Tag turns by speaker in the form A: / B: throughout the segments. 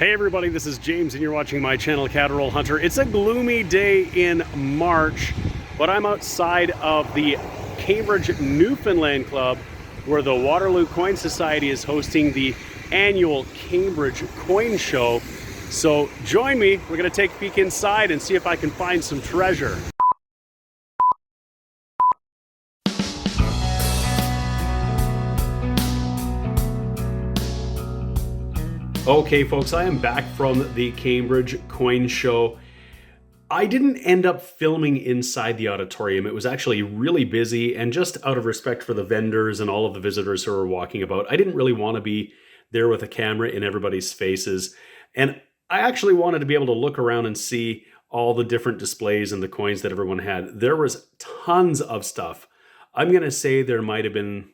A: Hey everybody, this is James and you're watching my channel, Caterroll Hunter. It's a gloomy day in March, but I'm outside of the Cambridge, Newfoundland Club where the Waterloo Coin Society is hosting the annual Cambridge Coin Show. So join me, we're gonna take a peek inside and see if I can find some treasure. Okay folks, I am back from the Cambridge Coin Show. I didn't end up filming inside the auditorium. It was actually really busy, and just out of respect for the vendors and all of the visitors who were walking about, I didn't really want to be there with a camera in everybody's faces. And I actually wanted to be able to look around and see all the different displays and the coins that everyone had. There was tons of stuff. I'm going to say there might have been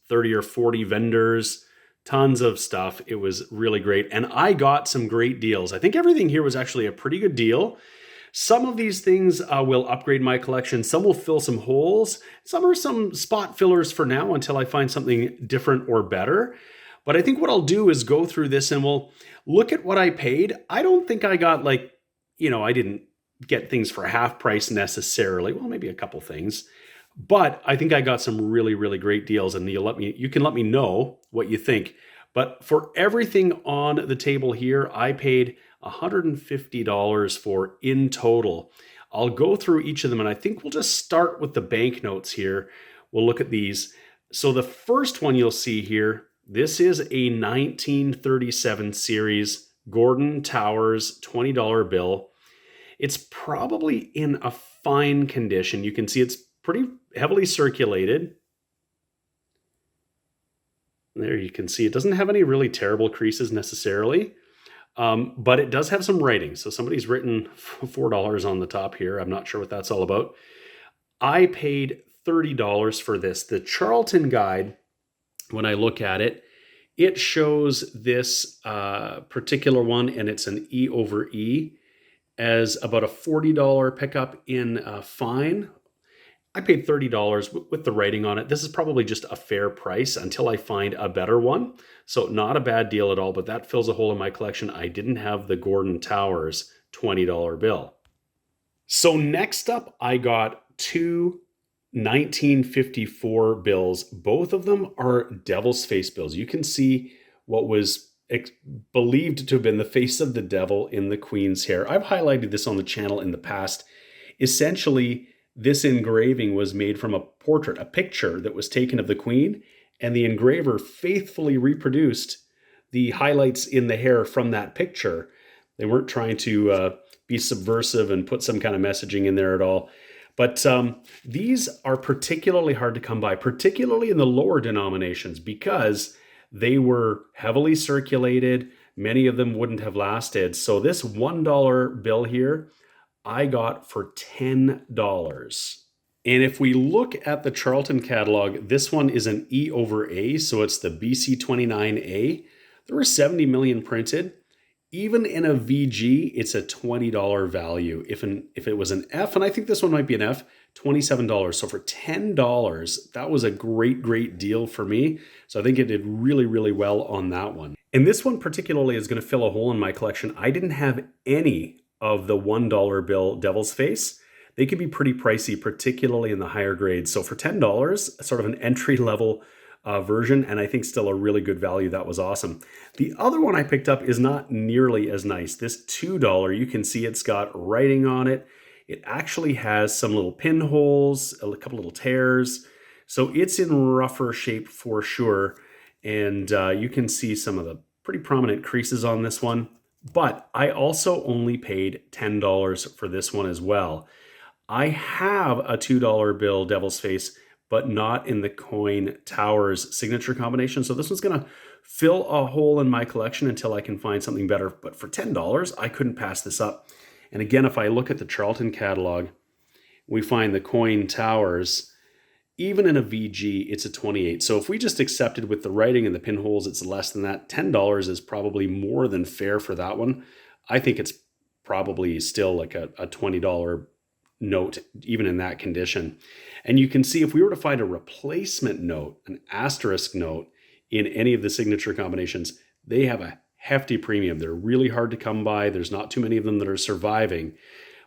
A: 30 or 40 vendors. Tons of stuff. It was really great. And I got some great deals. I think everything here was actually a pretty good deal. Some of these things will upgrade my collection. Some will fill some holes. Some are some spot fillers for now until I find something different or better. But I think what I'll do is go through this and we'll look at what I paid. I don't think I got I didn't get things for half price necessarily. Well, maybe a couple things. But I think I got some really, really great deals, and you can let me know what you think. But for everything on the table here, I paid $150 for in total. I'll go through each of them, and I think we'll just start with the banknotes here. We'll look at these. So the first one you'll see here, this is a 1937 series Gordon Towers $20 bill. It's probably in a fine condition. You can see it's pretty heavily circulated. There you can see it doesn't have any really terrible creases necessarily, but it does have some writing. So somebody's written $4 on the top here. I'm not sure what that's all about. I paid $30 for this. The Charlton guide, when I look at it, it shows this particular one, and it's an E over E, as about a $40 pickup in fine. I paid $30 with the writing on it. This is probably just a fair price until I find a better one. So not a bad deal at all, but that fills a hole in my collection. I didn't have the Gordon Towers $20 bill. So next up, I got two 1954 bills. Both of them are devil's face bills. You can see what was believed to have been the face of the devil in the Queen's hair. I've highlighted this on the channel in the past. Essentially, this engraving was made from a portrait, a picture that was taken of the Queen, and the engraver faithfully reproduced the highlights in the hair from that picture. They weren't trying to be subversive and put some kind of messaging in there at all. But these are particularly hard to come by, particularly in the lower denominations, because they were heavily circulated. Many of them wouldn't have lasted. So this $1 bill here, I got for $10. And if we look at the Charlton catalog, this one is an E over A, so it's the BC29A. There were 70 million printed. Even in a VG, it's a $20 value. If it was an F, and I think this one might be an F, $27. So for $10, that was a great, great deal for me. So I think it did really, really well on that one. And this one particularly is going to fill a hole in my collection. I didn't have any of the $1 bill devil's face. They can be pretty pricey, particularly in the higher grades. So for $10, sort of an entry-level version, and I think still a really good value. That was awesome. The other one I picked up is not nearly as nice. This $2, you can see it's got writing on it. It actually has some little pinholes, a couple little tears. So it's in rougher shape for sure. And you can see some of the pretty prominent creases on this one. But I also only paid $10 for this one as well. I have a $2 bill devil's face, but not in the Coin Towers signature combination. So this one's going to fill a hole in my collection until I can find something better. But for $10, I couldn't pass this up. And again, if I look at the Charlton catalog, we find the Coin Towers. Even in a VG, it's a 28. So if we just accepted with the writing and the pinholes, it's less than that. $10 is probably more than fair for that one. I think it's probably still like a $20 note, even in that condition. And you can see if we were to find a replacement note, an asterisk note in any of the signature combinations, they have a hefty premium. They're really hard to come by. There's not too many of them that are surviving,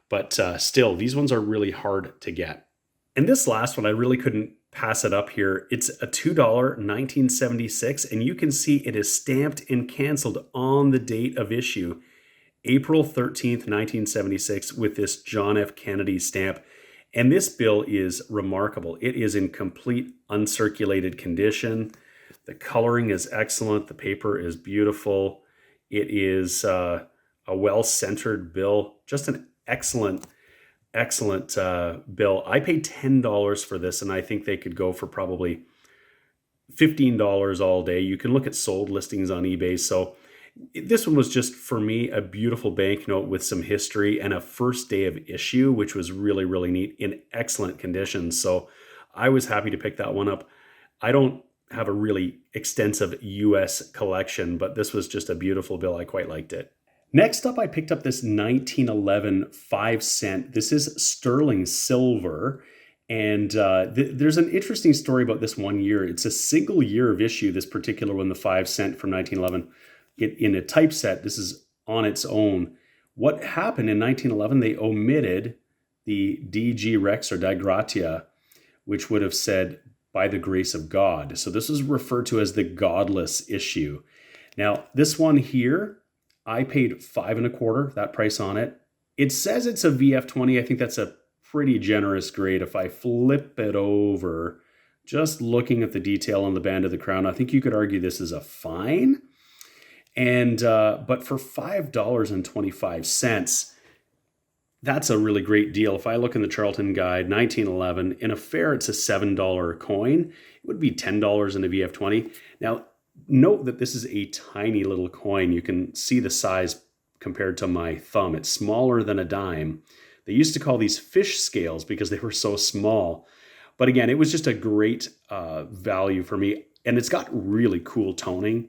A: but still, these ones are really hard to get. And this last one, I really couldn't pass it up here. It's a $2 1976, and you can see it is stamped and canceled on the date of issue, April 13th, 1976, with this John F. Kennedy stamp. And this bill is remarkable. It is in complete uncirculated condition. The coloring is excellent. The paper is beautiful. It is a well-centered bill. Just an excellent bill. I paid $10 for this, and I think they could go for probably $15 all day. You can look at sold listings on eBay. So this one was just, for me, a beautiful banknote with some history and a first day of issue, which was really, really neat, in excellent condition. So I was happy to pick that one up. I don't have a really extensive US collection, but this was just a beautiful bill. I quite liked it. Next up, I picked up this 1911 5-cent. This is sterling silver. And there's an interesting story about this one year. It's a single year of issue, this particular one, the 5-cent from 1911. In a typeset, this is on its own. What happened in 1911, they omitted the DG Rex or Die Gratia, which would have said, by the grace of God. So this is referred to as the godless issue. Now, this one here, I paid $5.25, that price on it. It says it's a VF20. I think that's a pretty generous grade. If I flip it over, just looking at the detail on the band of the crown, I think you could argue this is a fine. And but for $5.25, that's a really great deal. If I look in the Charlton Guide, 1911, in a fair, it's a $7 coin. It would be $10 in a VF20. Now, note that this is a tiny little coin. You can see the size compared to my thumb. It's smaller than a dime. They used to call these fish scales because they were so small. But again, it was just a great value for me. And it's got really cool toning.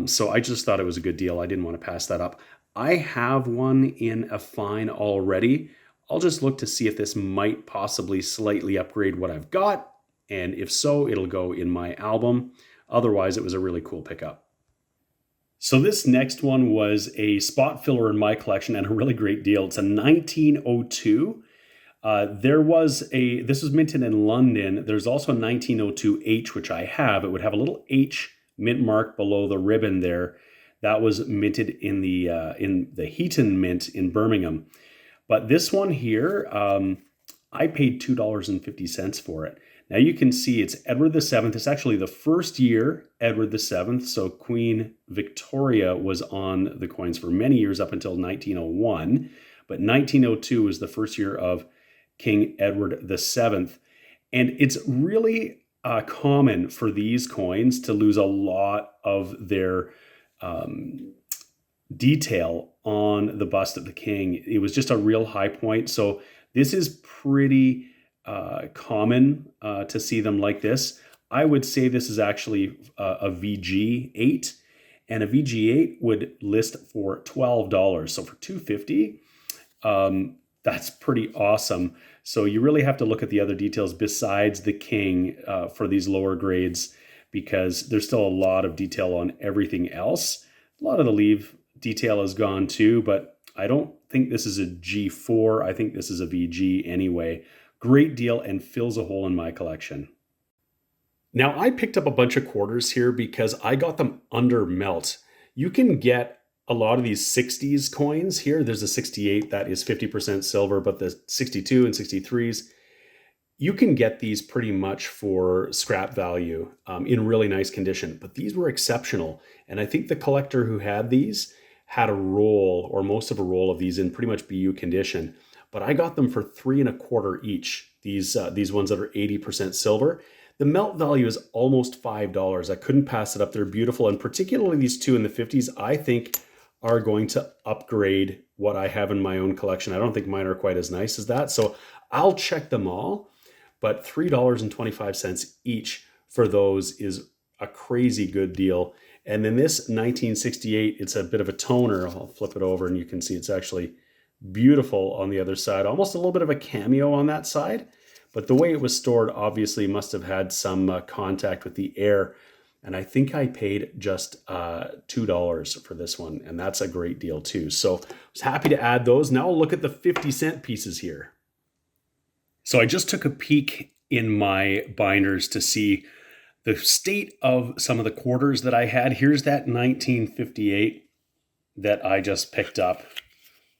A: So I just thought it was a good deal. I didn't want to pass that up. I have one in a fine already. I'll just look to see if this might possibly slightly upgrade what I've got. And if so, it'll go in my album. Otherwise, it was a really cool pickup. So this next one was a spot filler in my collection and a really great deal. It's a 1902. This was minted in London. There's also a 1902H, which I have. It would have a little H mint mark below the ribbon there. That was minted in the Heaton Mint in Birmingham. But this one here, I paid $2.50 for it. Now you can see it's Edward VII. It's actually the first year Edward VII. So Queen Victoria was on the coins for many years up until 1901. But 1902 was the first year of King Edward VII. And it's really common for these coins to lose a lot of their detail on the bust of the king. It was just a real high point. So this is pretty common to see them like this. I would say this is actually a VG8, and a VG8 would list for $12. So for $2.50, that's pretty awesome. So you really have to look at the other details besides the king for these lower grades, because there's still a lot of detail on everything else. A lot of the leaf detail is gone too, but I don't think this is a G4. I think this is a VG anyway. Great deal and fills a hole in my collection. Now, I picked up a bunch of quarters here because I got them under melt. You can get a lot of these 60s coins here. There's a 68 that is 50% silver, but the 62 and 63s, you can get these pretty much for scrap value in really nice condition. But these were exceptional. And I think the collector who had these had a roll or most of a roll of these in pretty much BU condition. But I got them for $3.25 each. These ones that are 80% silver. The melt value is almost $5. I couldn't pass it up. They're beautiful. And particularly these two in the 50s, I think are going to upgrade what I have in my own collection. I don't think mine are quite as nice as that. So I'll check them all. But $3.25 each for those is a crazy good deal. And then this 1968, it's a bit of a toner. I'll flip it over and you can see it's actually beautiful on the other side. Almost a little bit of a cameo on that side. But the way it was stored obviously must have had some contact with the air. And I think I paid just $2 for this one, and that's a great deal too. So I was happy to add those. Now I'll look at the 50-cent pieces here. So I just took a peek in my binders to see the state of some of the quarters that I had. Here's that 1958 that I just picked up,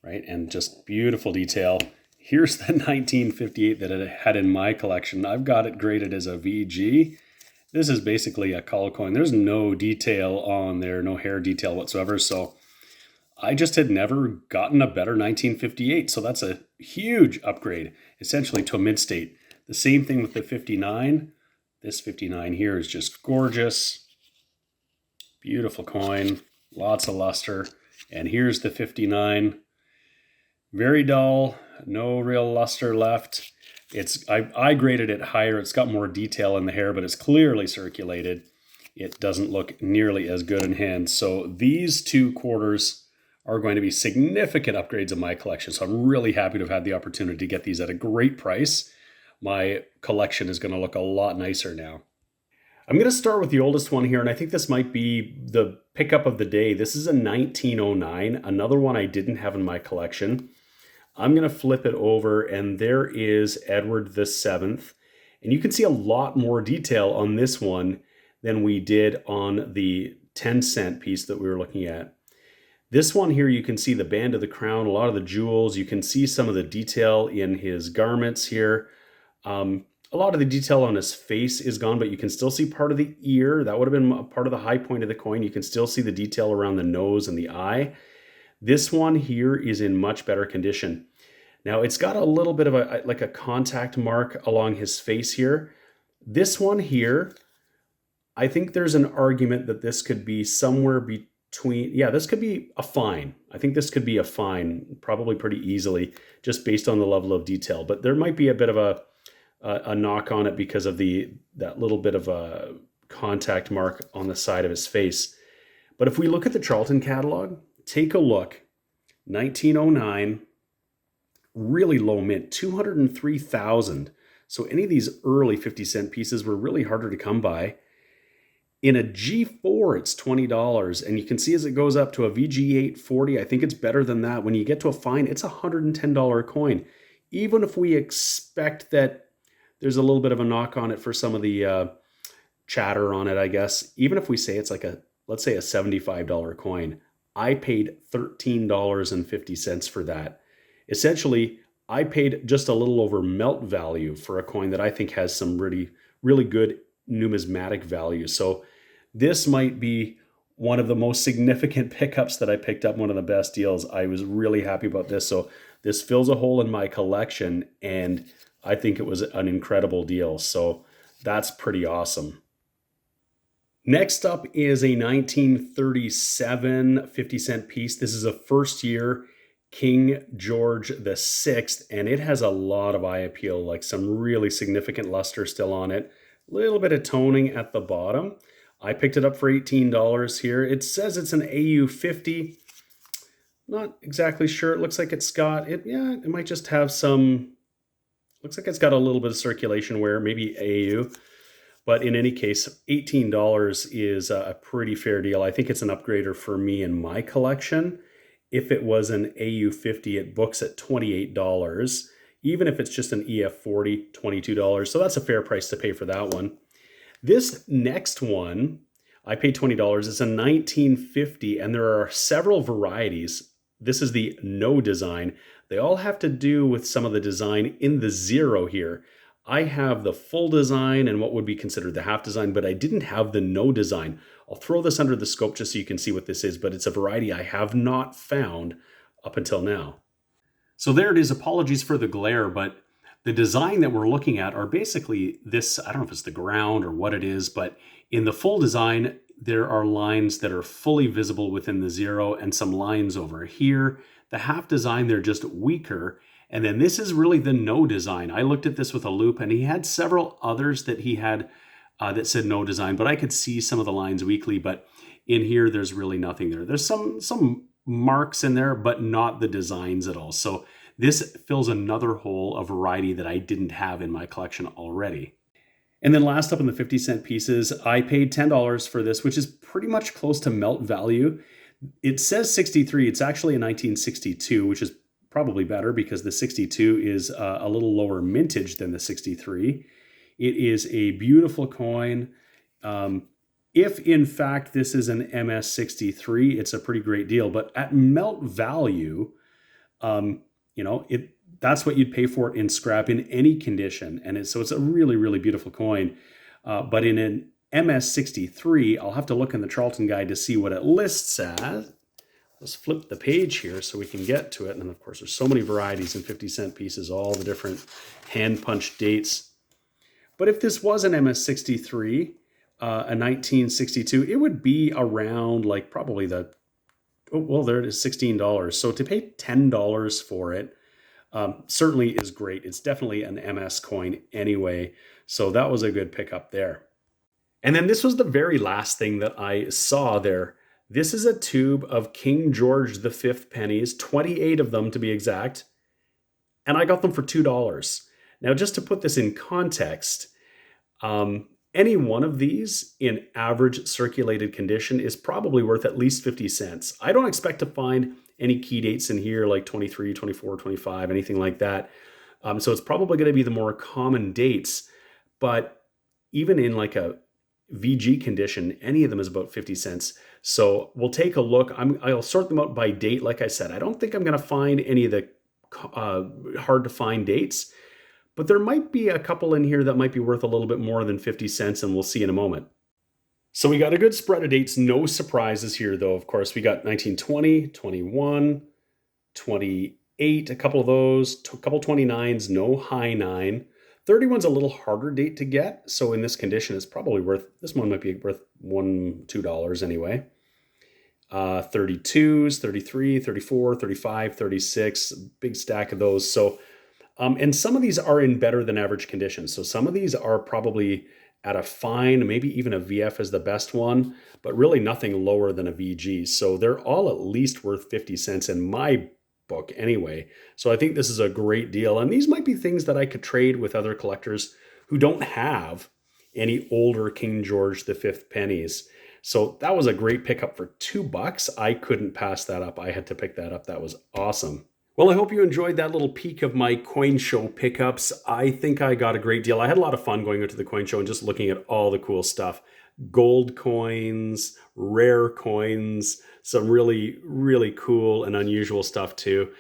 A: right? And just beautiful detail. Here's the 1958 that I had in my collection. I've got it graded as a VG. This is basically a call coin. There's no detail on there, no hair detail whatsoever. So I just had never gotten a better 1958. So that's a huge upgrade, essentially to a mid-state. The same thing with the 59. This 59 here is just gorgeous. Beautiful coin, lots of luster. And here's the 59. Very dull, no real luster left. I graded it higher. It's got more detail in the hair, but it's clearly circulated. It doesn't look nearly as good in hand. So these two quarters are going to be significant upgrades in my collection. So I'm really happy to have had the opportunity to get these at a great price. My collection is going to look a lot nicer now. I'm going to start with the oldest one here, and I think this might be the pickup of the day. This is a 1909, another one I didn't have in my collection. I'm going to flip it over, and there is Edward VII. And you can see a lot more detail on this one than we did on the 10-cent piece that we were looking at. This one here, you can see the band of the crown, a lot of the jewels. You can see some of the detail in his garments here. A lot of the detail on his face is gone, but you can still see part of the ear. That would have been part of the high point of the coin. You can still see the detail around the nose and the eye. This one here is in much better condition. Now it's got a little bit of a contact mark along his face here. This one here, I think there's an argument that this could be somewhere between, this could be a fine. I think this could be a fine, probably pretty easily, just based on the level of detail. But there might be a bit of a knock on it because of that little bit of a contact mark on the side of his face. But if we look at the Charlton catalog, take a look. 1909, really low mint, 203,000. So any of these early 50-cent pieces were really harder to come by. In a G4, it's $20. And you can see as it goes up to a VG8 40, I think it's better than that. When you get to a fine, it's a $110 coin. Even if we expect that there's a little bit of a knock on it for some of the chatter on it, I guess. Even if we say it's like let's say a $75 coin, I paid $13.50 for that. Essentially, I paid just a little over melt value for a coin that I think has some really, really good numismatic value. So this might be one of the most significant pickups that I picked up, one of the best deals. I was really happy about this. So this fills a hole in my collection, and I think it was an incredible deal. So that's pretty awesome. Next up is a 1937 50-cent piece. This is a first year King George VI, and it has a lot of eye appeal, like some really significant luster still on it. A little bit of toning at the bottom. I picked it up for $18 here. It says it's an AU 50. Not exactly sure. It looks like it's got, it might just have some, looks like it's got a little bit of circulation wear, maybe AU. But in any case, $18 is a pretty fair deal. I think it's an upgrader for me in my collection. If it was an AU 50, it books at $28. Even if it's just an EF 40, $22. So that's a fair price to pay for that one. This next one, I paid $20. It's a 1950, and there are several varieties. This is the no design. They all have to do with some of the design in the zero here. I have the full design and what would be considered the half design, but I didn't have the no design. I'll throw this under the scope just so you can see what this is, but it's a variety I have not found up until now. So there it is. Apologies for the glare, but the design that we're looking at are basically this. I don't know if it's the ground or what it is, but in the full design, there are lines that are fully visible within the zero and some lines over here. The half design, they're just weaker. And then this is really the no design. I looked at this with a loop, and he had several others that he had that said no design, but I could see some of the lines weakly. But in here, there's really nothing there. There's some marks in there, but not the designs at all. So this fills another hole, a variety that I didn't have in my collection already. And then last up in the 50-cent pieces, I paid $10 for this, which is pretty much close to melt value. It says 63. It's actually a 1962, which is probably better because the 62 is a little lower mintage than the 63. It is a beautiful coin. If in fact this is an MS63, it's a pretty great deal. But at melt value, that's what you'd pay for it in scrap in any condition. And so it's a really, really beautiful coin. But in an MS63, I'll have to look in the Charlton Guide to see what it lists as. Let's flip the page here so we can get to it. And of course, there's so many varieties in 50-cent pieces, all the different hand-punched dates. But if this was an MS63, a 1962, it would be around like probably there it is, $16. So to pay $10 for it certainly is great. It's definitely an MS coin anyway. So that was a good pickup there. And then this was the very last thing that I saw there. This is a tube of King George V pennies, 28 of them to be exact. And I got them for $2. Now, just to put this in context, any one of these in average circulated condition is probably worth at least 50 cents. I don't expect to find any key dates in here like 23, 24, 25, anything like that. So it's probably going to be the more common dates. But even in like a VG condition, any of them is about 50 cents. So we'll take a look. I'll sort them out by date. Like I said, I don't think I'm going to find any of the hard to find dates. But there might be a couple in here that might be worth a little bit more than 50 cents, and we'll see in a moment. So we got a good spread of dates. No surprises here, though, of course. We got 1920, 21, 28, a couple of those, a couple 29s, no high 9. 31's a little harder date to get, so in this condition, it's probably worth, this one might be worth $2 anyway. 32s, 33, 34, 35, 36, big stack of those. So and some of these are in better than average conditions. So some of these are probably at a fine, maybe even a VF is the best one, but really nothing lower than a VG. So they're all at least worth 50 cents in my book anyway. So I think this is a great deal. And these might be things that I could trade with other collectors who don't have any older King George V pennies. So that was a great pickup for $2. I couldn't pass that up. I had to pick that up. That was awesome. Well, I hope you enjoyed that little peek of my coin show pickups. I think I got a great deal. I had a lot of fun going out to the coin show and just looking at all the cool stuff. Gold coins, rare coins, some really, really cool and unusual stuff too.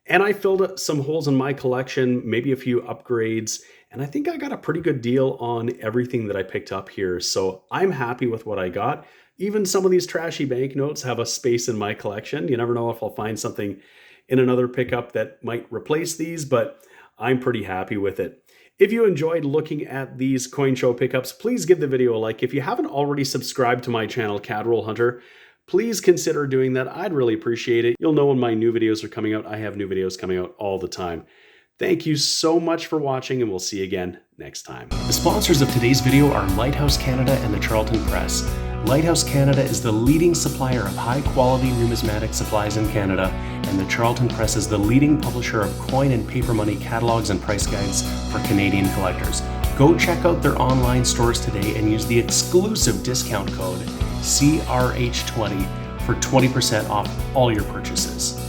A: And I filled up some holes in my collection, maybe a few upgrades, and I think I got a pretty good deal on everything that I picked up here. So I'm happy with what I got. Even some of these trashy banknotes have a space in my collection. You never know if I'll find something in another pickup that might replace these, but I'm pretty happy with it. If you enjoyed looking at these coin show pickups, please give the video a like. If you haven't already subscribed to my channel, Cadroll Hunter, please consider doing that. I'd really appreciate it. You'll know when my new videos are coming out. I have new videos coming out all the time. Thank you so much for watching, and we'll see you again next time. The sponsors of today's video are Lighthouse Canada and the Charlton Press. Lighthouse Canada is the leading supplier of high-quality numismatic supplies in Canada, and the Charlton Press is the leading publisher of coin and paper money catalogs and price guides for Canadian collectors. Go check out their online stores today and use the exclusive discount code CRH20 for 20% off all your purchases.